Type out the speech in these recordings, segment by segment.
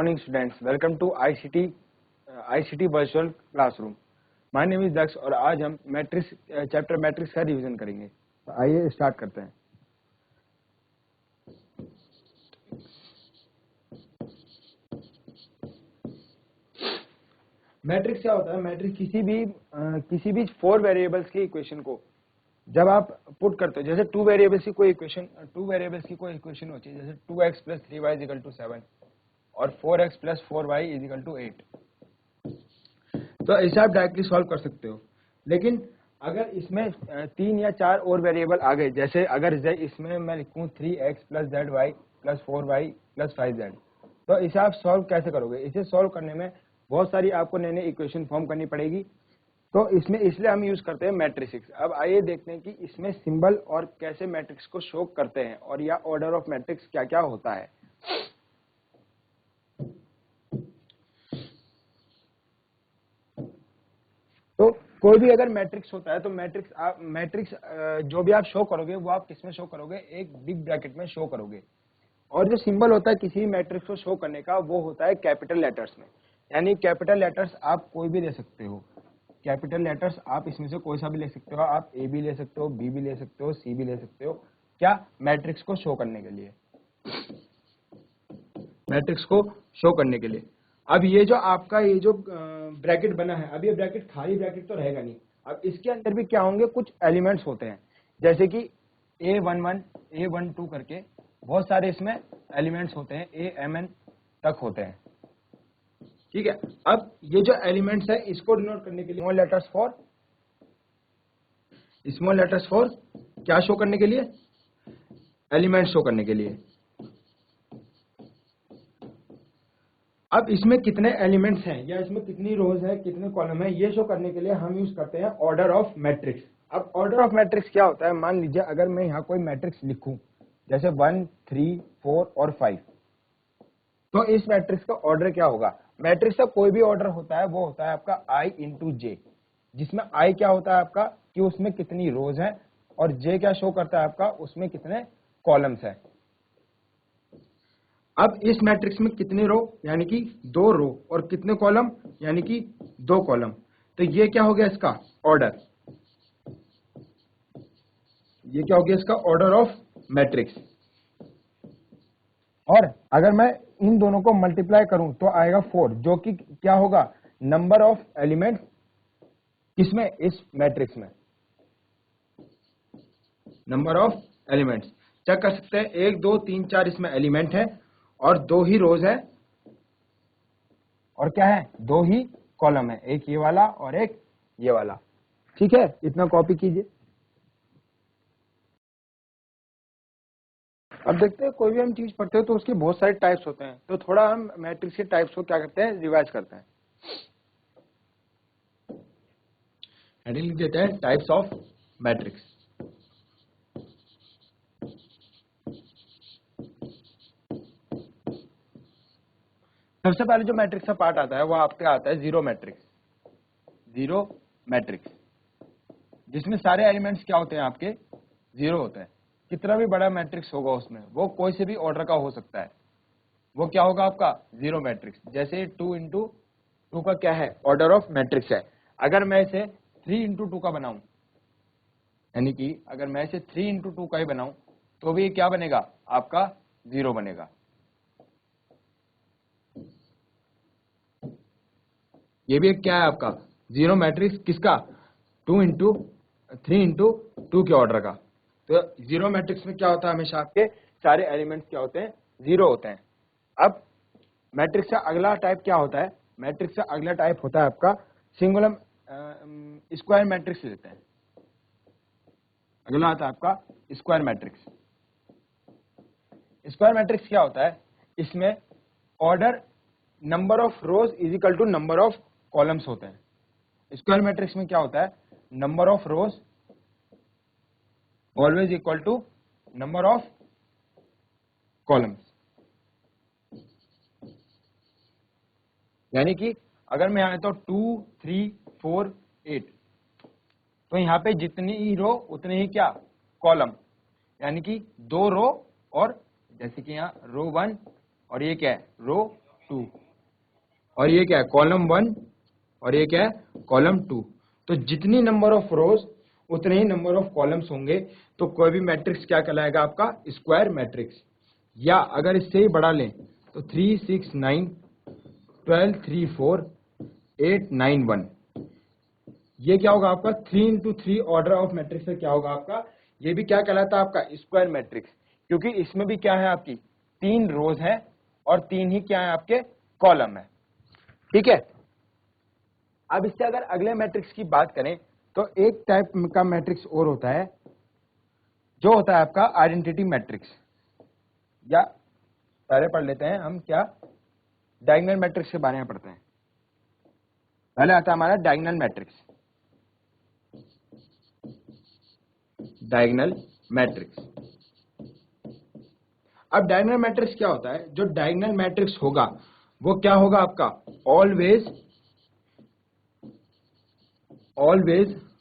morning students, welcome to ICT virtual classroom. My name is Daksh और आज हम matrix chapter matrix का revision करेंगे। तो आइए स्टार्ट करते हैं। मैट्रिक्स क्या होता है? मैट्रिक्स किसी भी 4 वेरिएबल्स की इक्वेशन को जब आप पुट करते हो, जैसे 2 वेरिएबल्स की कोई इक्वेशन होती है, जैसे 2x + 3y = 7 और 4x + 4y = 8, तो इसे आप डायरेक्टली सॉल्व कर सकते हो। लेकिन अगर इसमें 3 या 4 और वेरिएबल आ गए, जैसे अगर इसमें मैं लिखूं 3x + zy + 4y + 5z, तो इसे आप सॉल्व कैसे करोगे? इसे सॉल्व करने में बहुत सारी आपको नई इक्वेशन फॉर्म करनी पड़ेगी। तो इसलिए हम यूज करते हैं मैट्रिक्स। अब आइए देखते हैं कि इसमें सिंबल और कैसे मैट्रिक्स को शो करते हैं और या ऑर्डर ऑफ मैट्रिक्स क्या क्या होता है। तो कोई भी अगर मैट्रिक्स होता है तो मैट्रिक्स जो भी आप शो करोगे वो आप किसमें शो करोगे? एक बिग ब्रैकेट में शो करोगे। और जो सिंबल होता है किसी मैट्रिक्स को शो करने का, वो होता है कैपिटल लेटर्स में। यानी कैपिटल लेटर्स आप कोई भी ले सकते हो। कैपिटल लेटर्स आप इसमें से कोई सा भी ले सकते हो। आप ए भी ले सकते हो, बी भी ले सकते हो, सी भी ले सकते हो। क्या? मैट्रिक्स को शो करने के लिए, मैट्रिक्स को शो करने के लिए। अब ये जो आपका ये जो ब्रैकेट बना है, अब ये ब्रैकेट खाली ब्रैकेट तो रहेगा नहीं। अब इसके अंदर भी क्या होंगे? कुछ एलिमेंट्स होते हैं, जैसे कि A11, A12 करके बहुत सारे इसमें एलिमेंट्स होते हैं, AMN तक होते हैं। ठीक है। अब ये जो एलिमेंट्स है इसको डिनोट करने के लिए स्मॉल लेटर्स फॉर क्या शो करने के लिए? एलिमेंट शो करने के लिए। अब इसमें कितने एलिमेंट्स हैं या इसमें कितनी रोज है, कितने कॉलम है, ये शो करने के लिए हम यूज करते हैं ऑर्डर ऑफ मैट्रिक्स। अब ऑर्डर ऑफ मैट्रिक्स क्या होता है? मान लीजिए अगर मैं यहाँ कोई मैट्रिक्स लिखूं, जैसे 1, 3, 4 और 5, तो इस मैट्रिक्स का ऑर्डर क्या होगा? मैट्रिक्स का कोई भी ऑर्डर होता है वो होता है आपका I × J, जिसमें I क्या होता है आपका कि उसमें कितनी रोज है, और J क्या शो करता है आपका उसमें कितने कॉलम्स है। अब इस मैट्रिक्स में कितने रो यानी कि 2 रो और कितने कॉलम यानी कि 2 कॉलम, तो ये क्या हो गया इसका ऑर्डर? ये क्या हो गया इसका ऑर्डर ऑफ मैट्रिक्स। और अगर मैं इन दोनों को मल्टीप्लाई करूं तो आएगा 4, जो कि क्या होगा? नंबर ऑफ एलिमेंट्स किसमें? इस मैट्रिक्स में नंबर ऑफ एलिमेंट्स चेक कर सकते हैं। 1, 2, 3, 4 इसमें एलिमेंट है और 2 ही रोज है, और क्या है? 2 ही कॉलम है, एक ये वाला और एक ये वाला। ठीक है, इतना कॉपी कीजिए। अब देखते हैं कोई भी हम चीज पढ़ते हैं तो उसके बहुत सारे टाइप्स होते हैं, तो थोड़ा हम मैट्रिक्स के टाइप्स को क्या करते हैं? रिवाइज करते हैं। हेडिंग लिख देते हैं टाइप्स ऑफ मैट्रिक्स। सबसे पहले जो मैट्रिक्स का पार्ट आता है वो आपका आता है जीरो मैट्रिक्स, जिसमें सारे एलिमेंट्स क्या होते हैं? आपके जीरो होते हैं। कितना भी बड़ा मैट्रिक्स होगा उसमें, वो कोई से भी ऑर्डर का हो सकता है, वो क्या होगा आपका? Zero matrix. जैसे 2 × 2 का क्या है? ऑर्डर ऑफ मैट्रिक्स है। अगर मैं इसे 3 × 2 का बनाऊं, यानी कि अगर मैं इसे 3 × 2 का ही बनाऊं, तो भी क्या बनेगा? आपका जीरो बनेगा। ये भी एक क्या है आपका? Zero matrix. किसका? 3 × 2 के ऑर्डर का। तो जीरो मैट्रिक्स में क्या होता है? हमेशा आपके सारे एलिमेंट्स क्या होते हैं? जीरो होते हैं। अब मैट्रिक्स का अगला टाइप क्या होता है? मैट्रिक्स का अगला टाइप होता है आपका सिंगुलर स्क्वायर मैट्रिक्स लेते हैं। अगला आता है आपका स्क्वायर मैट्रिक्स। स्क्वायर मैट्रिक्स क्या होता है? इसमें ऑर्डर नंबर ऑफ रोज इज = नंबर ऑफ कॉलम्स होते हैं। स्क्वायर मैट्रिक्स में क्या होता है? Number of rows always equal to number of columns. यानी कि अगर मैं यहाँ तो 2, 3, 4, 8, तो यहाँ पे जितनी रो उतने ही क्या? कॉलम। यानी कि 2 रो, और जैसे कि यहाँ रो 1 और ये क्या है? रो 2, और ये क्या है कॉलम 1, और ये क्या है कॉलम 2। तो जितनी नंबर ऑफ रोज उतने ही नंबर ऑफ कॉलम्स होंगे, तो कोई भी मैट्रिक्स क्या कहलाएगा आपका स्क्वायर मैट्रिक्स। या अगर इससे ही बड़ा लें तो 3 6 9 12 3 4 8 9 1, ये क्या होगा आपका 3 इंटू 3 ऑर्डर ऑफ मैट्रिक्स है, क्या होगा आपका, ये भी क्या कहलाता है आपका स्क्वायर मैट्रिक्स, क्योंकि इसमें भी क्या है आपकी 3 रोज है और 3 ही क्या है आपके कॉलम है। ठीक है, अब इससे अगर अगले मैट्रिक्स की बात करें तो एक टाइप का मैट्रिक्स और होता है जो होता है आपका आइडेंटिटी मैट्रिक्स, या पहले पढ़ लेते हैं हम क्या डायगोनल मैट्रिक्स के बारे में पढ़ते हैं। पहले आता है हमारा डायगोनल मैट्रिक्स। डायगोनल मैट्रिक्स, अब डायगोनल मैट्रिक्स क्या होता है, जो डायगोनल मैट्रिक्स होगा वो क्या होगा आपका ऑलवेज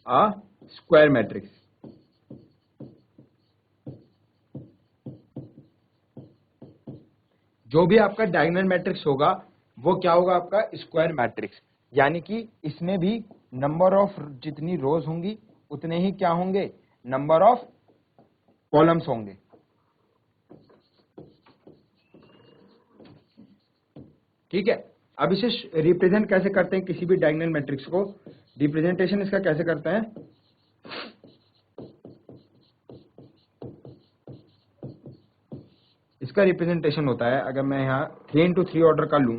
अ स्क्वायर मैट्रिक्स। जो भी आपका डायगोनल मैट्रिक्स होगा वो क्या होगा आपका स्क्वायर मैट्रिक्स, यानी कि इसमें भी नंबर ऑफ जितनी रोज होंगी उतने ही क्या होंगे नंबर ऑफ कॉलम्स होंगे। ठीक है, अब इसे रिप्रेजेंट कैसे करते हैं, किसी भी डायगोनल मैट्रिक्स को रिप्रेजेंटेशन इसका कैसे करते हैं, इसका रिप्रेजेंटेशन होता है, अगर मैं यहाँ 3 इंटू 3 ऑर्डर का लूं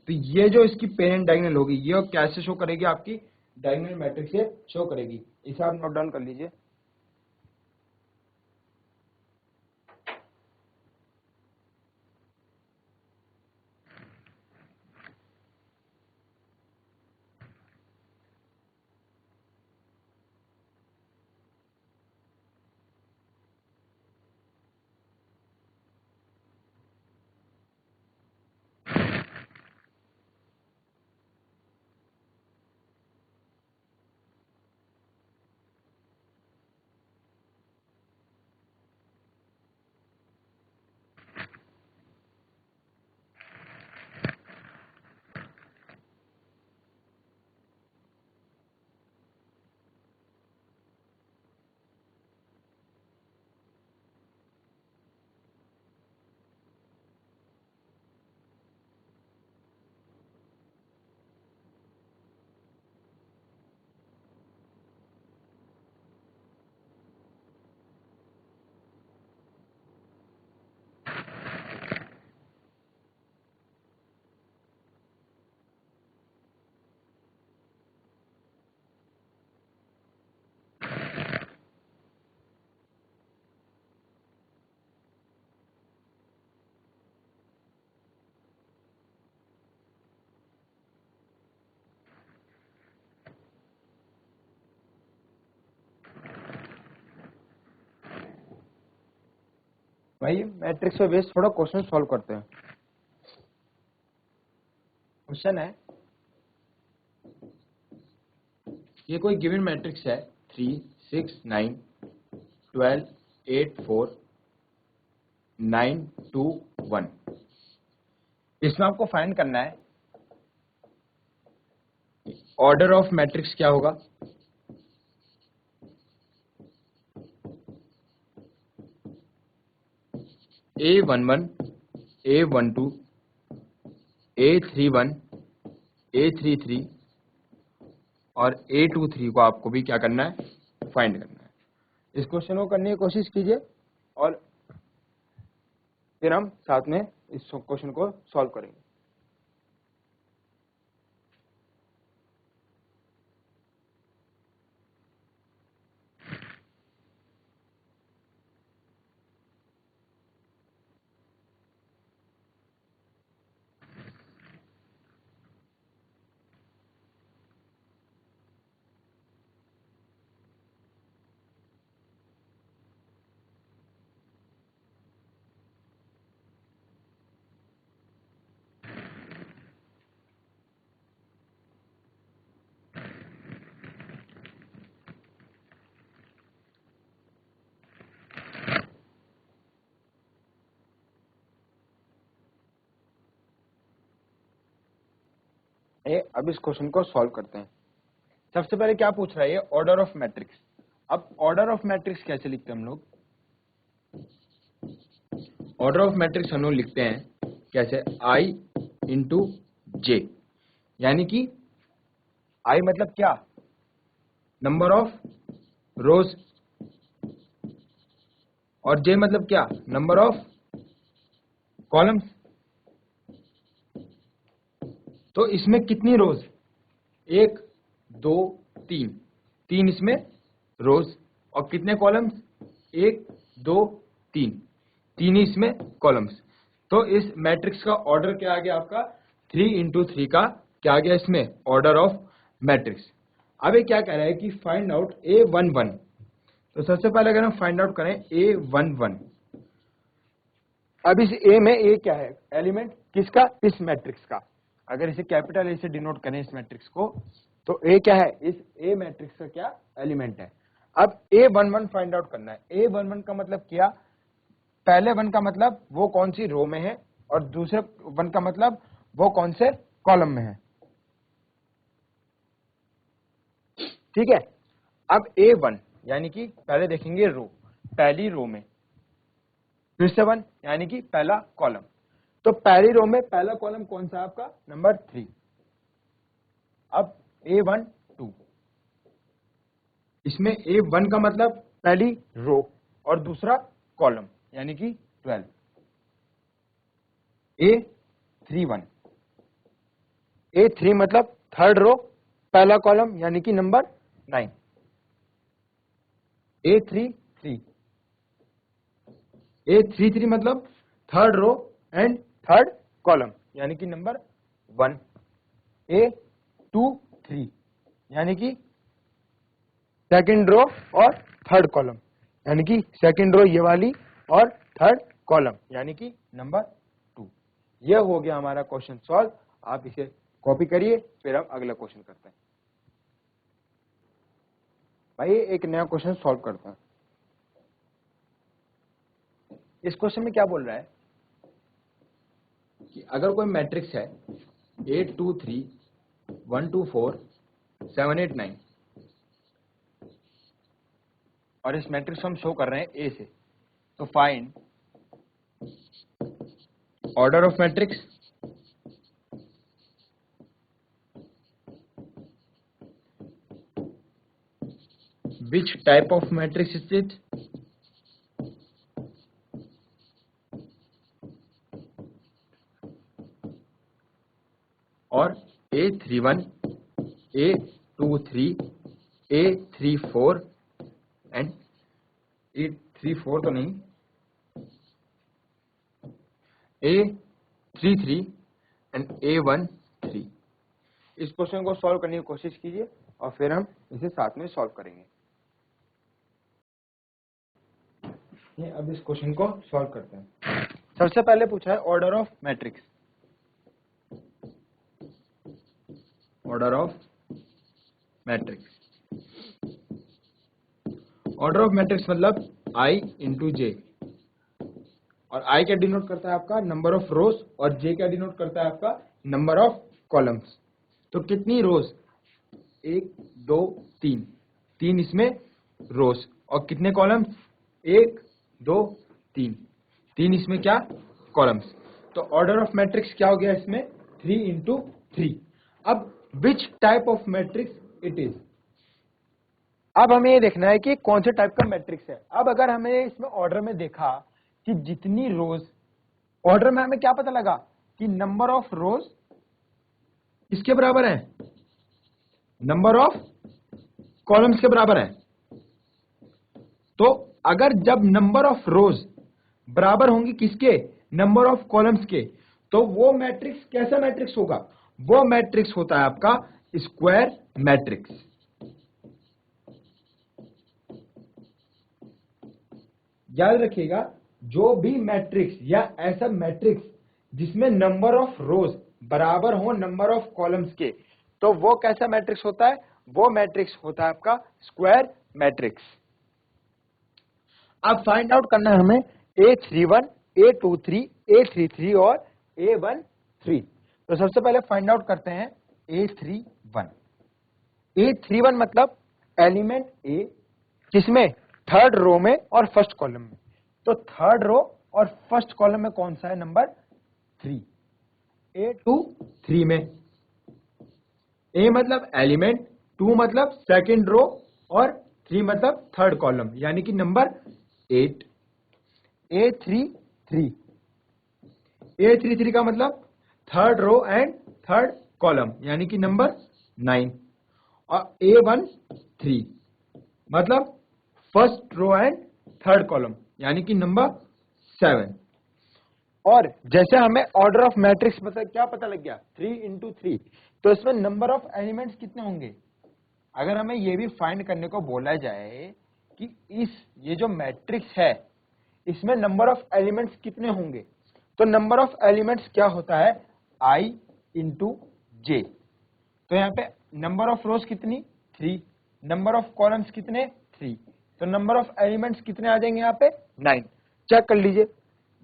तो ये जो इसकी पेरेंट डायगोनल होगी ये कैसे शो करेगी, आपकी डायगोनल मैट्रिक्स से शो करेगी। इसे आप नोट डाउन कर लीजिए। भाई मैट्रिक्स पे बेस्ड थोड़ा क्वेश्चन सॉल्व करते हैं। क्वेश्चन है, ये कोई गिवन मैट्रिक्स है 3 6 9 12 8 4 9 2 1। इसमें आपको फाइंड करना है ऑर्डर ऑफ मैट्रिक्स क्या होगा, A11 A12 A31 A33 और A23 को आपको भी क्या करना है फाइंड करना है। इस क्वेश्चन को करने की कोशिश कीजिए और फिर हम साथ में इस क्वेश्चन को सॉल्व करेंगे। अब इस क्वेश्चन को सॉल्व करते हैं। सबसे पहले क्या पूछ रहा है ये, ऑर्डर ऑफ मैट्रिक्स। अब ऑर्डर ऑफ मैट्रिक्स कैसे लिखते हैं हम लोग? ऑर्डर ऑफ मैट्रिक्स हम लोग लिखते हैं कैसे, आई इंटू जे, यानी कि आई मतलब क्या, नंबर ऑफ रोज, और जे मतलब क्या, नंबर ऑफ कॉलम्स। तो इसमें कितनी रोज, 1 2 3, 3 इसमें रोज, और कितने कॉलम्स, 1 2 3, 3 इसमें कॉलम्स। तो इस मैट्रिक्स का ऑर्डर क्या आ गया आपका, 3 इंटू 3 का क्या आ गया इसमें, ऑर्डर ऑफ मैट्रिक्स। अब ये क्या कह रहा है कि फाइंड आउट A11। तो सबसे पहले अगर हम फाइंड आउट करें A11, अब इस A में A क्या है, एलिमेंट किसका, इस मैट्रिक्स का। अगर इसे कैपिटल A से डिनोट करें इस मैट्रिक्स को, तो A क्या है, इस A मैट्रिक्स का क्या एलिमेंट है। अब A11 फाइंड आउट करना है। A11 का मतलब क्या, पहले 1 का मतलब वो कौन सी रो में है, और दूसरे 1 का मतलब वो कौन से कॉलम में है, ठीक है। अब A1 यानी कि पहले देखेंगे रो, पहली रो में, फिर से 1 यानी कि पहला कॉलम। तो पहली रो में पहला कॉलम कौन सा आपका, नंबर 3। अब A1 2, इसमें A1 का मतलब पहली रो और दूसरा कॉलम यानी कि 12। A31, A3 मतलब थर्ड रो पहला कॉलम यानी कि नंबर 9। A33, A33 मतलब third row and third column यानी कि नंबर 1। A23 यानी कि सेकंड रो और थर्ड कॉलम यानी कि सेकंड रो ये वाली और थर्ड कॉलम यानी कि नंबर 2। यह हो गया हमारा क्वेश्चन सॉल्व। आप इसे कॉपी करिए, फिर हम अगला क्वेश्चन करते हैं। भाई एक नया क्वेश्चन सॉल्व करते हैं। इस क्वेश्चन में क्या बोल रहा है कि अगर कोई मैट्रिक्स है 8 2 3 1 2 4 7 8 9, और इस मैट्रिक्स को हम शो कर रहे हैं ए से, तो find order of matrix, which type of matrix is it, और A31 A23 A34 and A34 तो नहीं, A33 एंड A13। इस क्वेश्चन को सॉल्व करने की कोशिश कीजिए और फिर हम इसे साथ में सॉल्व करेंगे। ये अब इस क्वेश्चन को सॉल्व करते हैं। सबसे पहले पूछा है order of matrix, order of matrix. Order of matrix मतलब I इंटू जे, और I क्या डिनोट करता है आपका नंबर ऑफ रोज, और J क्या डिनोट करता है आपका नंबर ऑफ कॉलम्स। तो कितनी रोज, 1 2 3, 3 इसमें रोज, और कितने कॉलम्स, 1 2 3, 3 इसमें क्या कॉलम्स। तो ऑर्डर ऑफ मैट्रिक्स क्या हो गया इसमें, 3 इंटू 3। अब which type of matrix it is, अब हमें ये देखना है कि कौन से टाइप का मैट्रिक्स है। अब अगर हमें इसमें ऑर्डर में देखा कि जितनी रोज, ऑर्डर में हमें क्या पता लगा कि नंबर ऑफ रोज किसके बराबर है, नंबर ऑफ कॉलम्स के बराबर है। तो अगर जब नंबर ऑफ रोज बराबर होंगी किसके, नंबर ऑफ कॉलम्स के, तो वो मैट्रिक्स कैसा मैट्रिक्स होगा, वो मैट्रिक्स होता है आपका स्क्वायर मैट्रिक्स। याद रखिएगा, जो भी मैट्रिक्स या ऐसा मैट्रिक्स जिसमें नंबर ऑफ रोज बराबर हो नंबर ऑफ कॉलम्स के, तो वो कैसा मैट्रिक्स होता है, वो मैट्रिक्स होता है आपका स्क्वायर मैट्रिक्स। अब फाइंड आउट करना है हमें A31 A23 A33 और A13। तो सबसे पहले फाइंड आउट करते हैं A31। A31 मतलब एलिमेंट A किसमें, थर्ड रो में और फर्स्ट कॉलम में। तो थर्ड रो और फर्स्ट कॉलम में कौन सा है, नंबर 3। A23 में A मतलब एलिमेंट, 2 मतलब सेकंड रो और 3 मतलब थर्ड कॉलम, यानी कि नंबर 8। A33 A33 का मतलब third row and third column, यानी कि नंबर 9। और A13 मतलब first row and third column, यानी कि नंबर 7। और जैसे हमें ऑर्डर ऑफ मैट्रिक्स क्या पता लग गया, 3 into 3, तो इसमें नंबर ऑफ एलिमेंट्स कितने होंगे। अगर हमें ये भी फाइंड करने को बोला जाए कि ये जो मैट्रिक्स है इसमें नंबर ऑफ एलिमेंट्स कितने होंगे, तो नंबर ऑफ एलिमेंट्स क्या होता है, I into J। तो यहाँ पे नंबर ऑफ रोज कितनी, 3, नंबर ऑफ कॉलम्स कितने, 3, तो नंबर ऑफ एलिमेंट्स कितने आ जाएंगे यहाँ पे, 9। चेक कर लीजिए,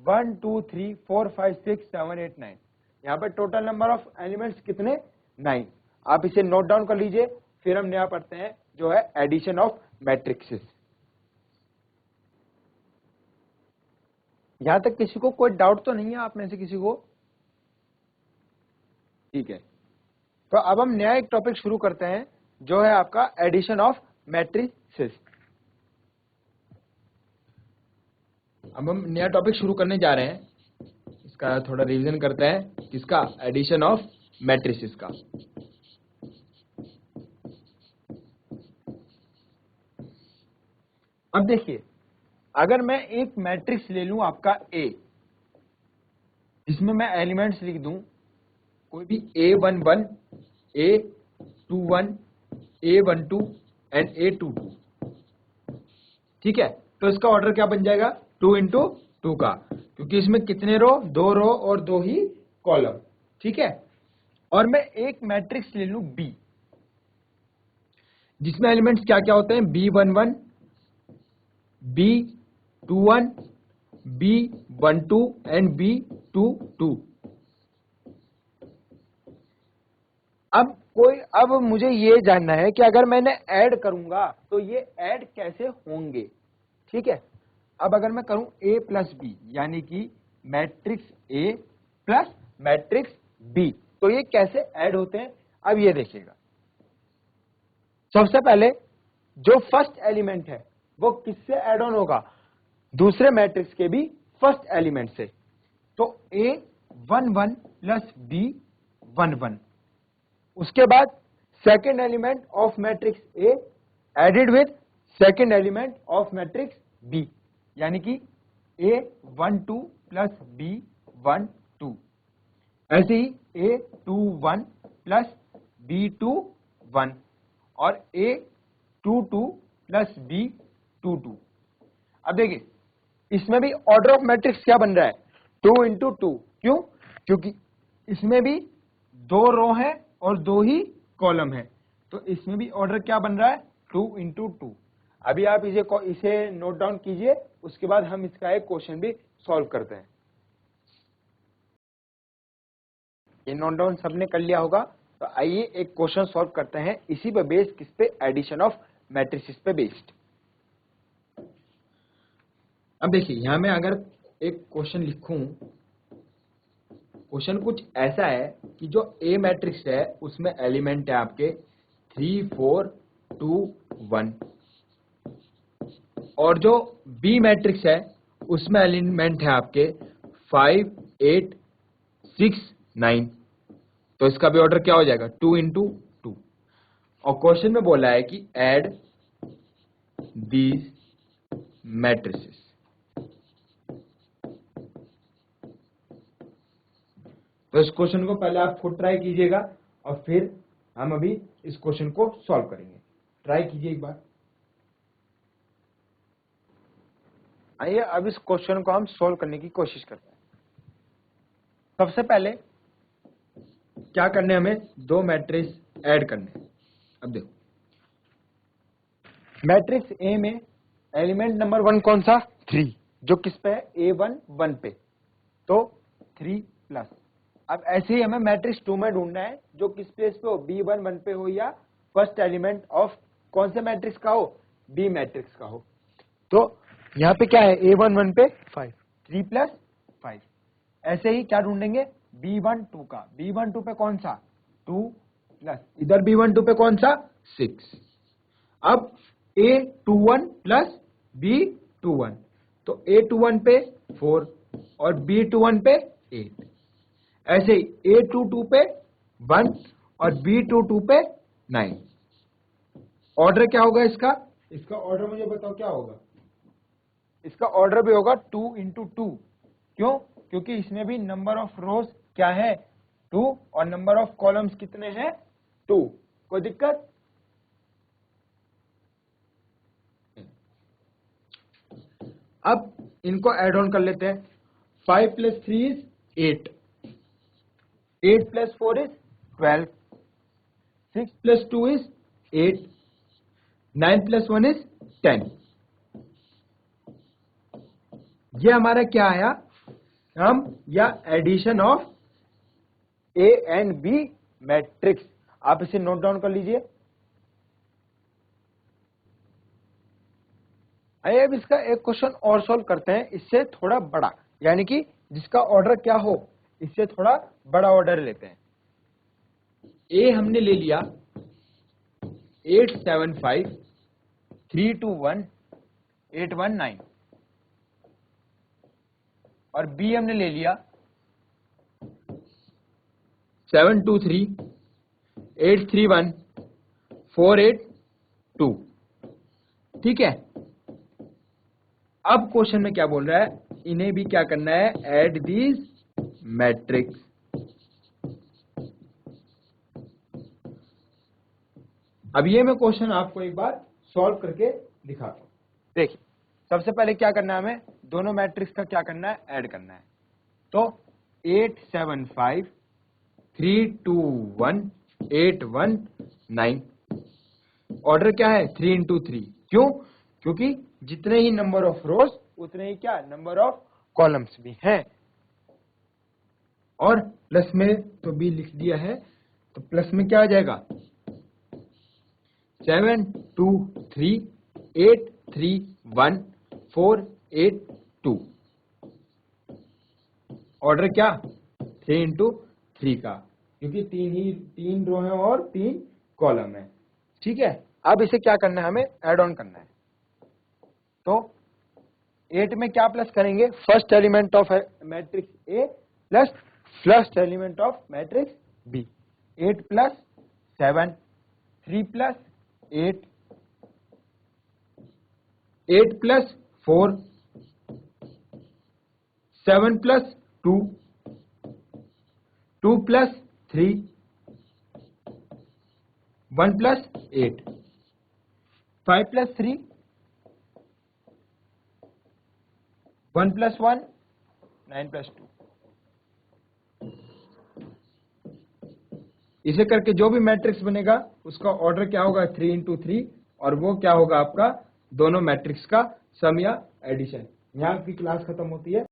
1 2 3 4 5 6 7 8 9, यहाँ पे टोटल नंबर ऑफ एलिमेंट्स कितने, 9। आप इसे नोट डाउन कर लीजिए, फिर हम नया पढ़ते हैं जो है एडिशन ऑफ मैट्रिक्सेस। यहां तक किसी को कोई डाउट तो नहीं है आप में से किसी को, ठीक है। तो अब हम नया एक टॉपिक शुरू करते हैं जो है आपका एडिशन ऑफ मैट्रिसेस। अब हम नया टॉपिक शुरू करने जा रहे हैं, इसका थोड़ा रिवीजन करते हैं, किसका, एडिशन ऑफ मैट्रिसेस का। अब देखिए, अगर मैं एक मैट्रिक्स ले लूं आपका A, जिसमें मैं एलिमेंट्स लिख दूं कोई भी A11, A21, A12 and A22, ठीक है। तो इसका ऑर्डर क्या बन जाएगा, 2 into 2 का, क्योंकि इसमें कितने रो, 2 रो और 2 ही कॉलम, ठीक है। और मैं एक मैट्रिक्स ले लूं B, जिसमें एलिमेंट्स क्या क्या होते हैं, B11, B21, B12 and B22। अब मुझे ये जानना है कि अगर मैंने ऐड करूंगा तो ये ऐड कैसे होंगे, ठीक है। अब अगर मैं करूं A प्लस बी, यानी कि matrix A plus matrix B, तो ये कैसे ऐड होते हैं, अब ये देखिएगा। सबसे पहले जो फर्स्ट एलिमेंट है वो किससे ऐड ऑन होगा, दूसरे मैट्रिक्स के भी फर्स्ट एलिमेंट से। तो A11 प्लस B11, उसके बाद second element of matrix A added with second element of matrix B, यानी कि A12 प्लस B12, ऐसे ही A21 प्लस B21 और A22 प्लस B22। अब देखिए, इसमें भी ऑर्डर ऑफ मैट्रिक्स क्या बन रहा है, 2 into 2। क्यों, क्योंकि इसमें भी 2 रो है और 2 ही कॉलम है, तो इसमें भी ऑर्डर क्या बन रहा है, 2 into 2। अभी आप इसे नोट डाउन कीजिए, उसके बाद हम इसका एक क्वेश्चन भी सॉल्व करते हैं। ये नोट डाउन सबने कर लिया होगा, तो आइए एक क्वेश्चन सॉल्व करते हैं, इसी पे बेस्ड, किस पे, एडिशन ऑफ मैट्रिसेस पे बेस्ड। अब देखिए, यहां में अगर एक क्वेश्चन लिखूं, क्वेश्चन कुछ ऐसा है कि जो A मैट्रिक्स है उसमें एलिमेंट है आपके 3 4 2 1, और जो B मैट्रिक्स है उसमें एलिमेंट है आपके 5 8 6 9। तो इसका भी ऑर्डर क्या हो जाएगा, 2 into 2। और क्वेश्चन में बोला है कि ऐड दीज मैट्रिसेस। तो इस क्वेश्चन को पहले आप खुद ट्राई कीजिएगा और फिर हम अभी इस क्वेश्चन को सॉल्व करेंगे। ट्राई कीजिए एक बार। आइए अब इस क्वेश्चन को हम सॉल्व करने की कोशिश करते हैं। सबसे पहले क्या करने, हमें 2 मैट्रिक्स ऐड करने हैं। अब देखो, मैट्रिक्स A में एलिमेंट नंबर 1 कौन सा, 3, जो किस पे है, A11 पे, तो 3 प्लस अब ऐसे ही हमें मैट्रिक्स 2 में ढूंढना है जो किस प्लेस पे हो, B1 1 पे हो या फर्स्ट एलिमेंट ऑफ कौन से मैट्रिक्स का हो, बी मैट्रिक्स का हो। तो यहाँ पे क्या है, A1 1 पे 5, 3 प्लस 5। ऐसे ही क्या ढूंढेंगे, B1 2 का, B1 2 पे कौन सा 2 प्लस इधर B1 2 पे कौन सा 6। अब A21 प्लस B21, तो A21 पे 4 और B21 पे 8। ऐसे ही A22 पे 1 और B22 पे 9। ऑर्डर क्या होगा इसका, इसका ऑर्डर मुझे बताओ क्या होगा। इसका ऑर्डर भी होगा 2 into 2। क्यों, क्योंकि इसमें भी नंबर ऑफ रोज क्या है 2 और नंबर ऑफ कॉलम्स कितने हैं 2। कोई दिक्कत, अब इनको ऐड ऑन कर लेते हैं। 5 plus 3 is 8, 8 plus 4 is 12, 6 plus 2 is 8, 9 plus 1 is 10। ये हमारा क्या आया, हम या addition of A and B matrix. आप इसे नोट डाउन कर लीजिए। आइए अब इसका एक क्वेश्चन और सॉल्व करते हैं, इससे थोड़ा बड़ा, यानी कि जिसका ऑर्डर क्या हो, इससे थोड़ा बड़ा ऑर्डर लेते हैं। ए हमने ले लिया 8 7 5 3 2 1 8 1 9 और बी हमने ले लिया 7 2 3 8 3 1 4 8 2। ठीक है, अब क्वेश्चन में क्या बोल रहा है, इन्हें भी क्या करना है, ऐड दीज मैट्रिक्स। अब ये मैं क्वेश्चन आपको एक बार सॉल्व करके दिखाता हूं। देखिए, सबसे पहले क्या करना है, हमें दोनों मैट्रिक्स का क्या करना है, ऐड करना है। तो 8 7 5 3 2 1 8 1 9। ऑर्डर क्या है 3 into 3। क्यों, क्योंकि जितने ही नंबर ऑफ रोज उतने ही क्या नंबर ऑफ कॉलम्स भी हैं। और प्लस में तो भी लिख दिया है, तो प्लस में क्या आ जाएगा 7 2 3 8 3 1 4 8 2। ऑर्डर क्या 3 into 3 का, क्योंकि तीन रो है और 3 कॉलम है। ठीक है, अब इसे क्या करना है, हमें ऐड ऑन करना है। तो 8 में क्या प्लस करेंगे, first element of matrix A plus first element of matrix B. 8 plus 7 3 plus 8 8 plus 4 7 plus 2 2 plus 3 1 plus 8 5 plus 3 1 plus 1 9 plus 2। इसे करके जो भी मैट्रिक्स बनेगा उसका ऑर्डर क्या होगा 3 into 3, और वो क्या होगा आपका दोनों मैट्रिक्स का सम या एडिशन। यहाँ की क्लास खत्म होती है।